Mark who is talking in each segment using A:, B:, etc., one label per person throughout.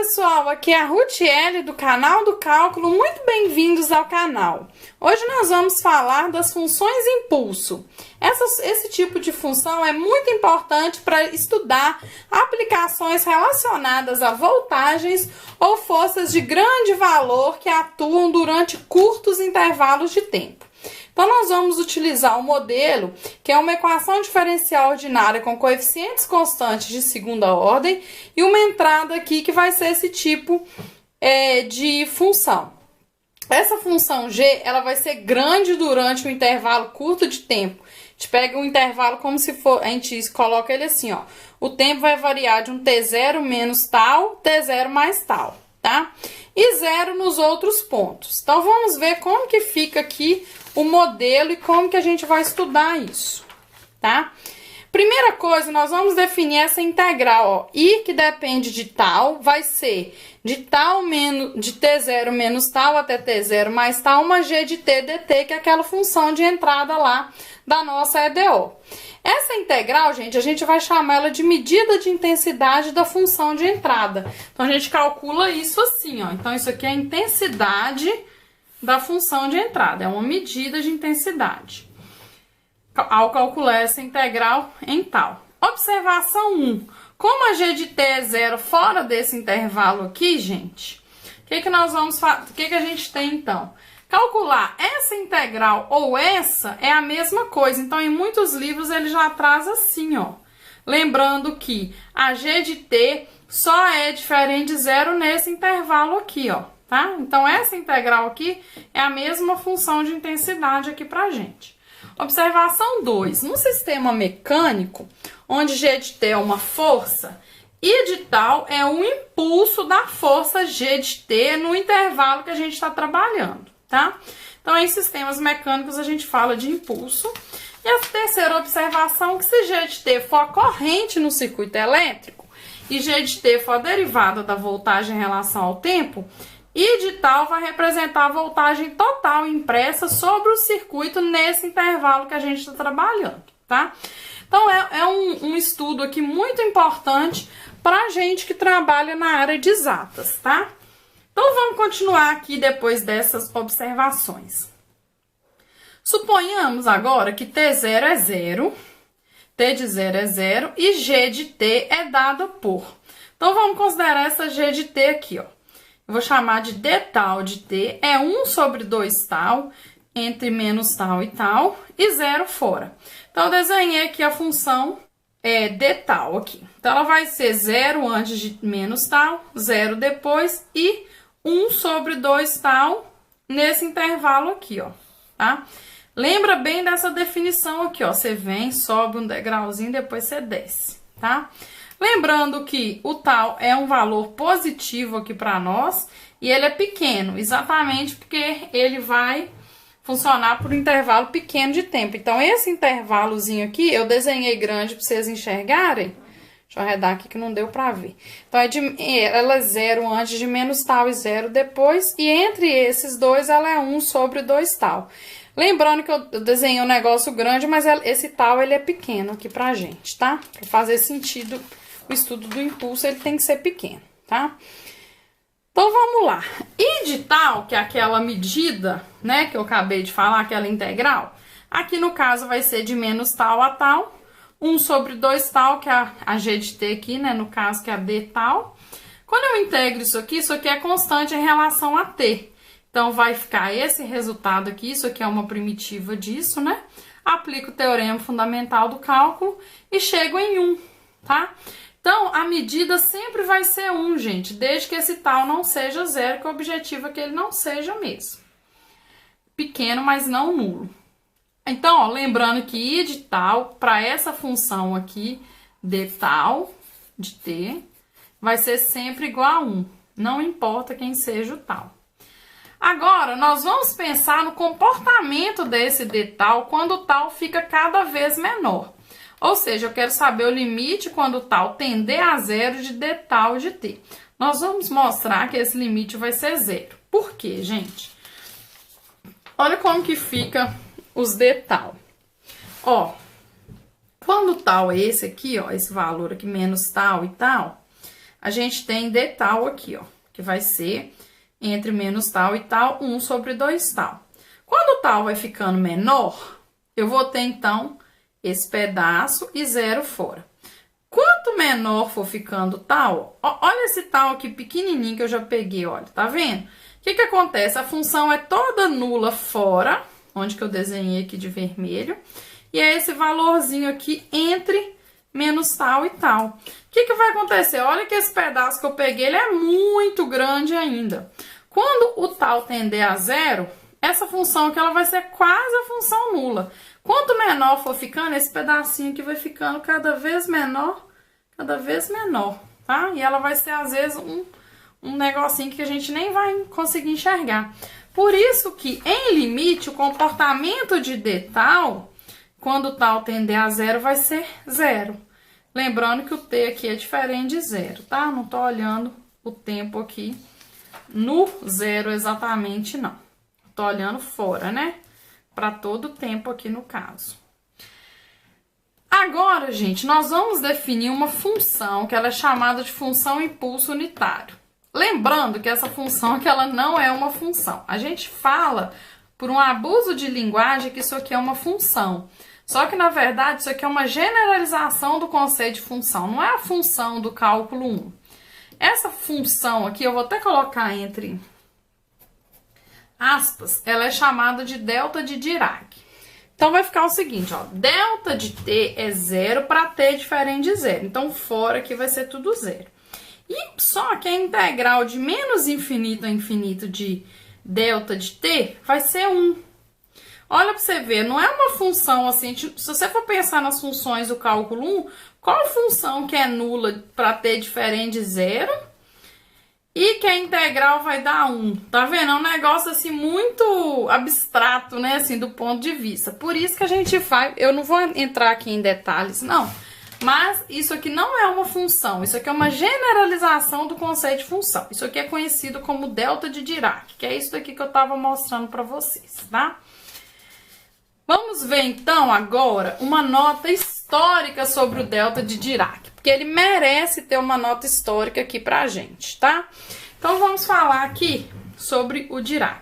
A: pessoal, aqui é a Rutiele do canal do Cálculo, muito bem-vindos ao canal. Hoje nós vamos falar das funções impulso. Esse tipo de função é muito importante para estudar aplicações relacionadas a voltagens ou forças de grande valor que atuam durante curtos intervalos de tempo. Então, nós vamos utilizar o modelo, que é uma equação diferencial ordinária com coeficientes constantes de segunda ordem e uma entrada aqui que vai ser esse tipo de função. Essa função g, ela vai ser grande durante um intervalo curto de tempo. A gente pega um intervalo como se for, a gente coloca ele assim, ó. O tempo vai variar de um t0 menos tal, t0 mais tal, tá? E zero nos outros pontos. Então, vamos ver como que fica aqui o modelo e como que a gente vai estudar isso, tá? Primeira coisa, nós vamos definir essa integral, ó. I que depende de tal, vai ser de tal menos, de t0 menos tal até t0 mais tal, uma g de t dt, que é aquela função de entrada lá da nossa EDO. Essa integral, gente, a gente vai chamar ela de medida de intensidade da função de entrada. Então, a gente calcula isso assim, ó. Então, isso aqui é a intensidade da função de entrada, é uma medida de intensidade. Ao calcular essa integral em tal. Observação 1. Como a g de t é zero fora desse intervalo aqui, gente, o que nós vamos fazer? O que a gente tem, então? Calcular essa integral ou essa é a mesma coisa. Então, em muitos livros, ele já traz assim, ó. Lembrando que a g de t só é diferente de zero nesse intervalo aqui, ó. Tá? Então, essa integral aqui é a mesma função de intensidade aqui pra gente. Observação 2. Num sistema mecânico, onde g de t é uma força, I de tal é o impulso da força g de t no intervalo que a gente está trabalhando, tá? Então, em sistemas mecânicos, a gente fala de impulso. E a terceira observação, que se g de t for a corrente no circuito elétrico e g de t for a derivada da voltagem em relação ao tempo, I de tal vai representar a voltagem total impressa sobre o circuito nesse intervalo que a gente está trabalhando, tá? Então, é um estudo aqui muito importante para gente que trabalha na área de exatas, tá? Então, vamos continuar aqui depois dessas observações. Suponhamos agora que T0 é 0, T de 0 é 0 e G de T é dada por. Então, vamos considerar essa G de T aqui, ó. Eu vou chamar de d tal de t, é 1 sobre 2 tal, entre menos tal e tal, e 0 fora. Então, eu desenhei aqui a função d tal aqui. Então, ela vai ser 0 antes de menos tal, 0 depois, e 1 sobre 2 tal, nesse intervalo aqui, ó, tá? Lembra bem dessa definição aqui, ó, você vem, sobe um degrauzinho, depois você desce, tá? Lembrando que o tal é um valor positivo aqui para nós e ele é pequeno, exatamente porque ele vai funcionar por um intervalo pequeno de tempo. Então, esse intervalozinho aqui eu desenhei grande para vocês enxergarem. Deixa eu arredar aqui que não deu para ver. Então, ela é 0 antes de menos tal e 0 depois, e entre esses dois ela é 1 sobre 2 tal. Lembrando que eu desenhei um negócio grande, mas esse tal ele é pequeno aqui pra gente, tá? Para fazer sentido. O estudo do impulso, ele tem que ser pequeno, tá? Então, vamos lá. I de tal, que é aquela medida, né, que eu acabei de falar, aquela integral, aqui no caso vai ser de menos tal a tal, 1 sobre 2 tal, que é a g de t aqui, né, no caso que é a d tal. Quando eu integro isso aqui é constante em relação a t. Então, vai ficar esse resultado aqui, isso aqui é uma primitiva disso, né? Aplico o teorema fundamental do cálculo e chego em 1, tá? Então, a medida sempre vai ser 1, gente, desde que esse tal não seja 0, que o objetivo é que ele não seja mesmo. Pequeno, mas não nulo. Então, ó, lembrando que I de tal, para essa função aqui, d tal, de t, vai ser sempre igual a 1. Não importa quem seja o tal. Agora, nós vamos pensar no comportamento desse d tal quando o tal fica cada vez menor. Ou seja, eu quero saber o limite quando tal tender a 0 de d tal de t. Nós vamos mostrar que esse limite vai ser 0. Por quê, gente? Olha como que fica os d tal. Ó, quando tal é esse aqui, ó, esse valor aqui menos tal e tal, a gente tem d tal aqui, ó, que vai ser entre menos tal e tal, 1 sobre 2 tal. Quando o tal vai ficando menor, eu vou ter, então, esse pedaço e 0 fora. Quanto menor for ficando tal, ó, olha esse tal aqui pequenininho que eu já peguei, olha, tá vendo? O que que acontece? A função é toda nula fora, onde que eu desenhei aqui de vermelho, e é esse valorzinho aqui entre menos tal e tal. O que que vai acontecer? Olha que esse pedaço que eu peguei, ele é muito grande ainda. Quando o tal tender a 0, essa função aqui ela vai ser quase a função nula. Quanto menor for ficando, esse pedacinho aqui vai ficando cada vez menor, tá? E ela vai ser, às vezes, um negocinho que a gente nem vai conseguir enxergar. Por isso que, em limite, o comportamento de d tal, quando tal tender a 0, vai ser 0. Lembrando que o t aqui é diferente de 0, tá? Não tô olhando o tempo aqui no 0 exatamente, não. Tô olhando fora, né? Para todo o tempo aqui no caso. Agora, gente, nós vamos definir uma função que ela é chamada de função impulso unitário. Lembrando que essa função aqui, ela não é uma função. A gente fala, por um abuso de linguagem, que isso aqui é uma função. Só que, na verdade, isso aqui é uma generalização do conceito de função. Não é a função do cálculo 1. Essa função aqui, eu vou até colocar entre aspas, ela é chamada de delta de Dirac. Então, vai ficar o seguinte, ó, delta de t é 0 para t diferente de 0. Então, fora aqui vai ser tudo 0. E só que a integral de menos infinito a infinito de delta de t vai ser 1. Olha para você ver, não é uma função assim, se você for pensar nas funções do cálculo 1, qual função que é nula para t diferente de 0 e que a integral vai dar 1? Tá vendo? É um negócio assim muito abstrato, né, assim, do ponto de vista. Por isso que a gente faz, eu não vou entrar aqui em detalhes, não, mas isso aqui não é uma função, isso aqui é uma generalização do conceito de função. Isso aqui é conhecido como delta de Dirac, que é isso aqui que eu tava mostrando para vocês, tá? Vamos ver, então, agora, uma nota histórica sobre o delta de Dirac, porque ele merece ter uma nota histórica aqui pra gente, tá? Então, vamos falar aqui sobre o Dirac.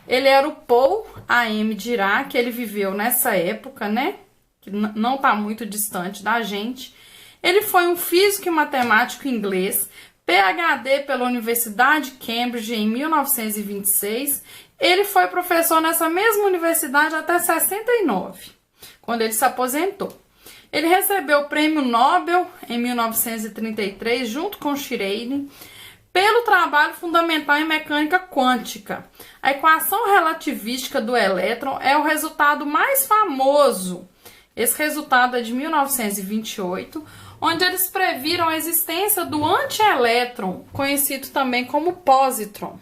A: Ele era o Paul A.M. Dirac, ele viveu nessa época, né? Que não tá muito distante da gente. Ele foi um físico e matemático inglês, PhD pela Universidade de Cambridge em 1926. Ele foi professor nessa mesma universidade até 69, quando ele se aposentou. Ele recebeu o Prêmio Nobel em 1933, junto com Schreier, pelo trabalho fundamental em mecânica quântica. A equação relativística do elétron é o resultado mais famoso. Esse resultado é de 1928, onde eles previram a existência do antielétron, conhecido também como positron,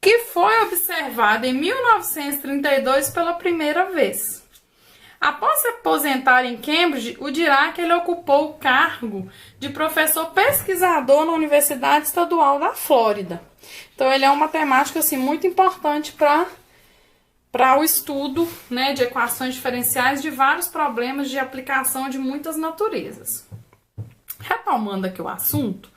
A: que foi observado em 1932 pela primeira vez. Após se aposentar em Cambridge, o Dirac ele ocupou o cargo de professor pesquisador na Universidade Estadual da Flórida. Então, ele é um matemático assim, muito importante para o estudo, né, de equações diferenciais de vários problemas de aplicação de muitas naturezas. Retomando aqui o assunto,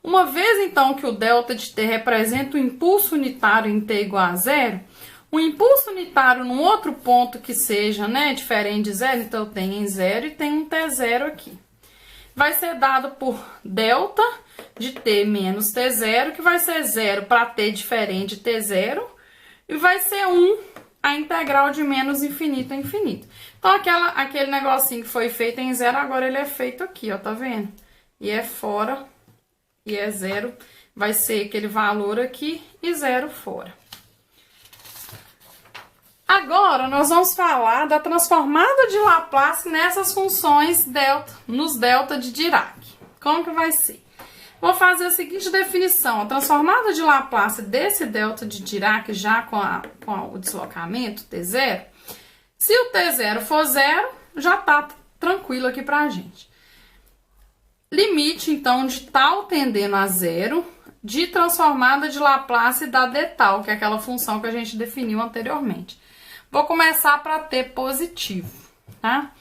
A: uma vez, então, que o delta de t representa o impulso unitário em t igual a 0, o impulso unitário num outro ponto que seja, né, diferente de 0, então eu tenho em 0 e tem um t0 aqui. Vai ser dado por delta de t menos t0, que vai ser 0 para t diferente de t0, e vai ser 1 a integral de menos infinito a infinito. Então, aquele negocinho que foi feito em 0, agora ele é feito aqui, ó, tá vendo? E é fora... e é 0, vai ser aquele valor aqui e 0 fora. Agora, nós vamos falar da transformada de Laplace nessas funções delta, nos delta de Dirac. Como que vai ser? Vou fazer a seguinte definição. A transformada de Laplace desse delta de Dirac, já com o deslocamento t0, se o t0 for 0, já tá tranquilo aqui pra gente. Limite, então, de tal tendendo a 0, de transformada de Laplace da d tal, que é aquela função que a gente definiu anteriormente. Vou começar para t positivo, tá?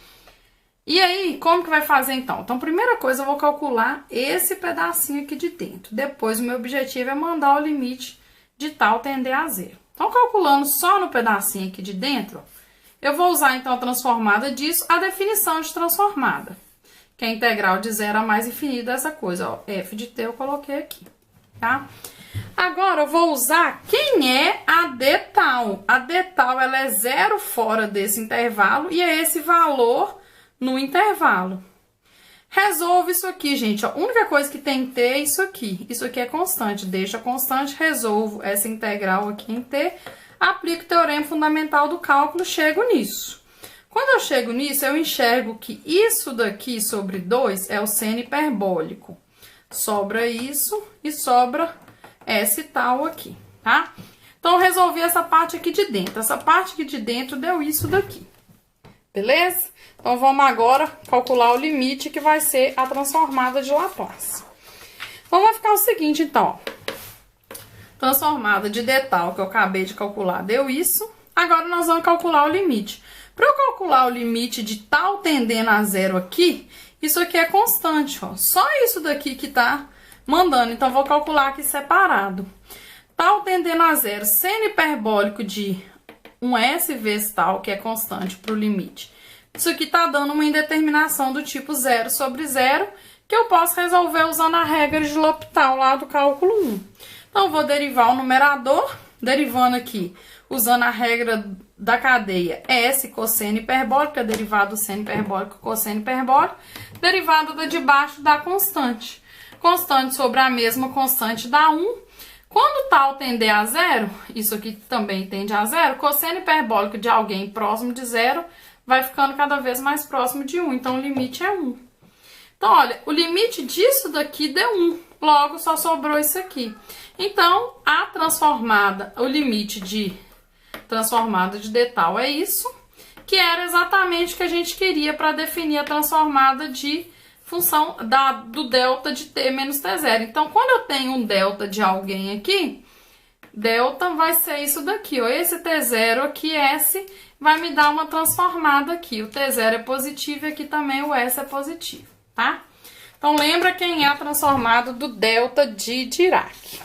A: E aí, como que vai fazer então? Então, primeira coisa, eu vou calcular esse pedacinho aqui de dentro. Depois, o meu objetivo é mandar o limite de tal tender a zero. Então, calculando só no pedacinho aqui de dentro, eu vou usar, então, a transformada disso, a definição de transformada, que é a integral de zero a mais infinito dessa coisa, ó. F de t eu coloquei aqui, tá? Agora, eu vou usar quem é a d tal. A d tal, ela é zero fora desse intervalo e é esse valor no intervalo. Resolve isso aqui, gente. Ó. A única coisa que tem que ter é isso aqui. Isso aqui é constante. Deixa constante, resolvo essa integral aqui em t, aplico o teorema fundamental do cálculo, chego nisso. Quando eu chego nisso, eu enxergo que isso daqui sobre 2 é o seno hiperbólico. Sobra isso e sobra esse tal aqui, tá? Então, eu resolvi essa parte aqui de dentro. Essa parte aqui de dentro deu isso daqui. Beleza? Então, vamos agora calcular o limite, que vai ser a transformada de Laplace. Então, vai ficar o seguinte, então, ó. Transformada de d tal, que eu acabei de calcular, deu isso. Agora, nós vamos calcular o limite. Para eu calcular o limite de tal tendendo a zero aqui, isso aqui é constante, ó. Só isso daqui que tá mandando. Então, vou calcular aqui separado. Tal tendendo a zero, seno hiperbólico de um S vezes tal, que é constante para o limite. Isso aqui tá dando uma indeterminação do tipo zero sobre zero, que eu posso resolver usando a regra de L'Hopital lá do cálculo 1. Então, eu vou derivar o numerador, derivando aqui, usando a regra da cadeia S cosseno hiperbólico, a derivada do seno hiperbólico, cosseno hiperbólico, derivada da de baixo da constante. Constante sobre a mesma constante dá 1. Quando tal tender a zero, isso aqui também tende a zero, cosseno hiperbólico de alguém próximo de zero vai ficando cada vez mais próximo de 1. Então, o limite é 1. Então, olha, o limite disso daqui deu 1. Logo, só sobrou isso aqui. Então, a transformada, o limite de transformada de d tal é isso, que era exatamente o que a gente queria para definir a transformada de função do delta de t menos t0. Então, quando eu tenho um delta de alguém aqui, delta vai ser isso daqui, ó. Esse t0 aqui, S, vai me dar uma transformada aqui. O t0 é positivo e aqui também o S é positivo, tá? Então, lembra quem é a transformada do delta de Dirac.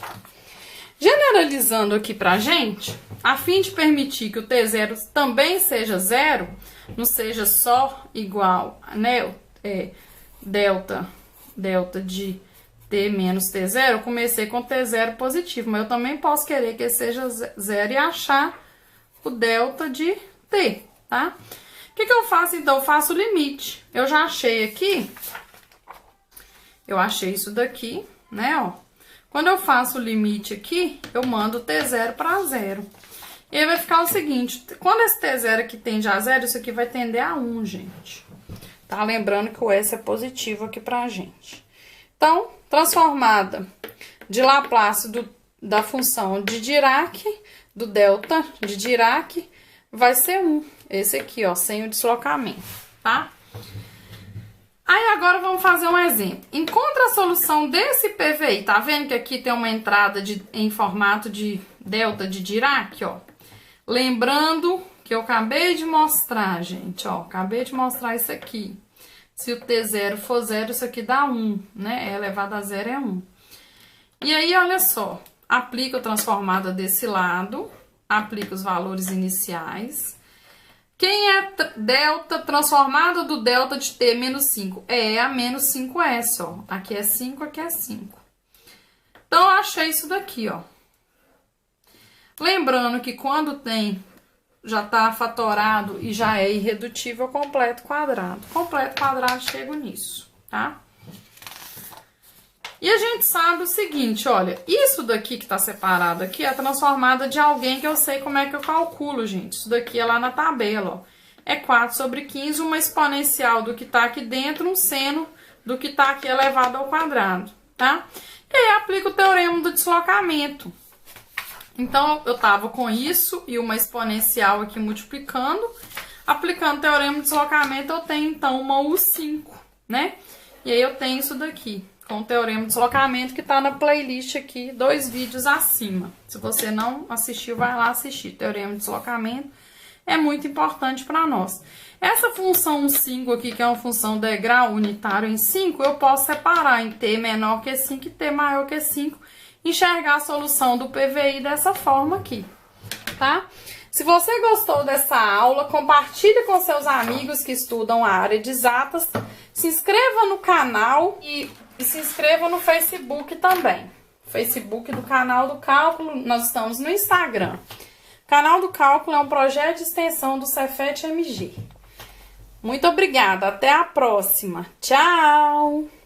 A: Generalizando aqui pra gente, a fim de permitir que o t0 também seja zero, não seja só igual, né, delta de t menos t0, eu comecei com t0 positivo, mas eu também posso querer que ele seja zero e achar o delta de t, tá? O que eu faço, então? Eu faço o limite. Eu já achei aqui, eu achei isso daqui, né, ó. Quando eu faço o limite aqui, eu mando t0 para zero. E aí vai ficar o seguinte, quando esse t0 aqui tende a zero, isso aqui vai tender a 1, gente. Tá? Lembrando que o S é positivo aqui pra gente. Então, transformada de Laplace da função de Dirac, do delta de Dirac, vai ser 1. Esse aqui, ó, sem o deslocamento, tá? Aí, agora vamos fazer um exemplo. Encontra a solução desse PVI. Tá vendo que aqui tem uma entrada em formato de delta de Dirac, ó? Lembrando que eu acabei de mostrar, gente, ó. Acabei de mostrar isso aqui. Se o T0 for zero, isso aqui dá 1, né? E elevado a zero é 1. E aí, olha só. Aplica a transformada desse lado. Aplica os valores iniciais. Quem é delta transformada do delta de t menos 5? É a menos 5s, ó. Aqui é 5, aqui é 5. Então, eu achei isso daqui, ó. Lembrando que quando já tá fatorado e já é irredutível, eu completo quadrado. Completo quadrado, chego nisso, tá? E a gente sabe o seguinte, olha, isso daqui que tá separado aqui é a transformada de alguém que eu sei como é que eu calculo, gente. Isso daqui é lá na tabela, ó. É 4 sobre 15, uma exponencial do que tá aqui dentro, um seno do que tá aqui elevado ao quadrado, tá? E aí, aplico o teorema do deslocamento. Então, eu tava com isso e uma exponencial aqui multiplicando. Aplicando o teorema do deslocamento, eu tenho, então, uma U5, né? E aí, eu tenho isso daqui, com o teorema do deslocamento, que tá na playlist aqui, 2 vídeos acima. Se você não assistiu, vai lá assistir. Teorema do deslocamento é muito importante para nós. Essa função 5 aqui, que é uma função degrau unitário em 5, eu posso separar em t menor que 5 e t maior que 5, enxergar a solução do PVI dessa forma aqui, tá? Se você gostou dessa aula, compartilhe com seus amigos que estudam a área de exatas, se inscreva no canal e se inscreva no Facebook também. Facebook do Canal do Cálculo, nós estamos no Instagram. O Canal do Cálculo é um projeto de extensão do Cefet MG. Muito obrigada, até a próxima. Tchau!